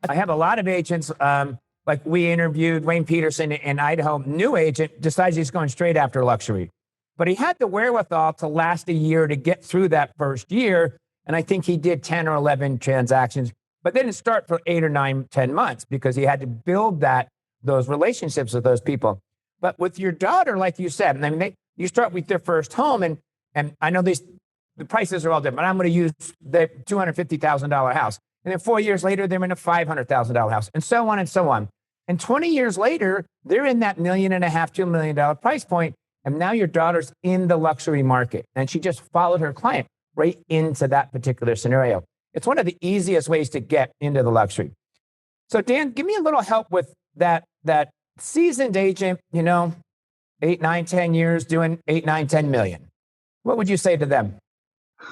I have a lot of agents, like we interviewed Wayne Peterson in Idaho, new agent, decides he's going straight after luxury. But he had the wherewithal to last a year to get through that first year. And I think he did 10 or 11 transactions, but didn't start for 8 or 9, 10 months because he had to build those relationships with those people. But with your daughter, like you said, I mean, you start with their first home, and I know the prices are all different. I'm going to use the $250,000 house. And then 4 years later, they're in a $500,000 house, and so on and so on. And 20 years later, they're in that $1.5 million, $2 million price point. And now your daughter's in the luxury market. And she just followed her client right into that particular scenario. It's one of the easiest ways to get into the luxury. So Dan, give me a little help with that seasoned agent, 8, 9, 10 years doing 8, 9, 10 million. What would you say to them?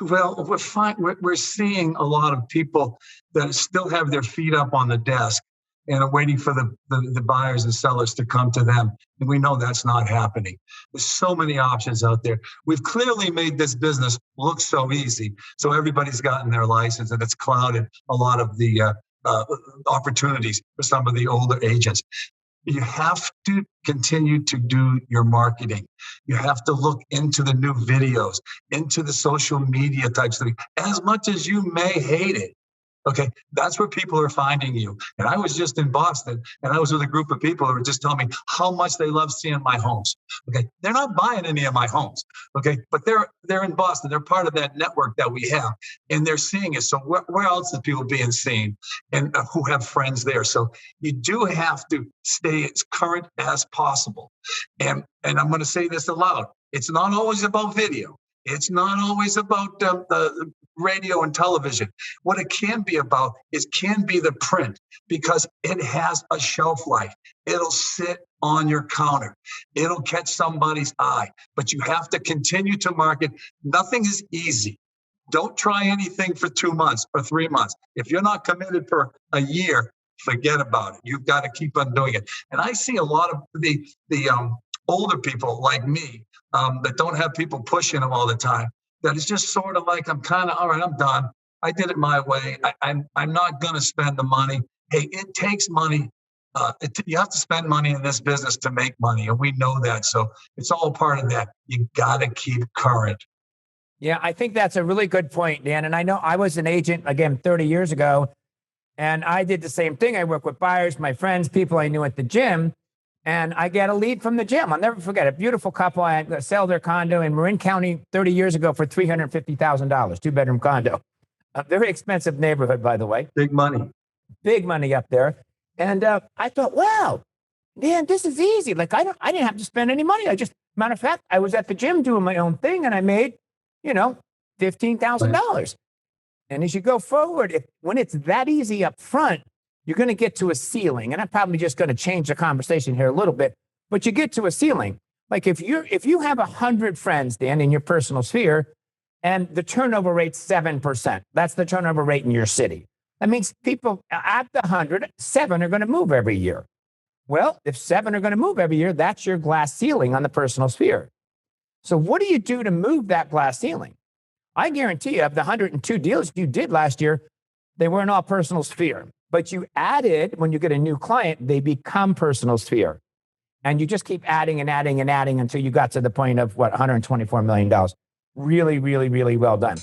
Well, we're seeing a lot of people that still have their feet up on the desk and are waiting for the buyers and sellers to come to them. And we know that's not happening. There's so many options out there. We've clearly made this business look so easy. So everybody's gotten their license, and it's clouded a lot of the opportunities for some of the older agents. You have to continue to do your marketing. You have to look into the new videos, into the social media types of things, as much as you may hate it. Okay, that's where people are finding you. And I was just in Boston, and I was with a group of people who were just telling me how much they love seeing my homes. Okay, they're not buying any of my homes. Okay, but they're in Boston. They're part of that network that we have, and they're seeing it. So where else is people being seen, and who have friends there? So you do have to stay as current as possible. And I'm going to say this aloud: it's not always about video. It's not always about the radio and television. What it can be about can be the print, because it has a shelf life. It'll sit on your counter. It'll catch somebody's eye, but you have to continue to market. Nothing is easy. Don't try anything for 2 months or 3 months. If you're not committed for a year, forget about it. You've got to keep on doing it. And I see a lot of the older people like me that don't have people pushing them all the time. That is just sort of like, I'm kind of, all right, I'm done. I did it my way. I'm not going to spend the money. Hey, it takes money. You have to spend money in this business to make money. And we know that. So it's all part of that. You got to keep current. Yeah, I think that's a really good point, Dan. And I know I was an agent, again, 30 years ago, and I did the same thing. I work with buyers, my friends, people I knew at the gym. And I get a lead from the gym. I'll never forget, a beautiful couple. I sell their condo in Marin County 30 years ago for $350,000, 2-bedroom condo. A very expensive neighborhood, by the way. Big money. Big money up there. And I thought, wow, Dan, this is easy. Like, I didn't have to spend any money. Matter of fact, I was at the gym doing my own thing, and I made, $15,000. And as you go forward, when it's that easy up front, you're going to get to a ceiling. And I'm probably just going to change the conversation here a little bit, but you get to a ceiling. Like if you have 100 friends, Dan, in your personal sphere, and the turnover rate's 7%, that's the turnover rate in your city. That means people at the 100, 7 are going to move every year. Well, if 7 are going to move every year, that's your glass ceiling on the personal sphere. So what do you do to move that glass ceiling? I guarantee you, of the 102 deals you did last year, they weren't all personal sphere. But you added, when you get a new client, they become personal sphere. And you just keep adding and adding and adding until you got to the point of, $124 million. Really, really, really well done.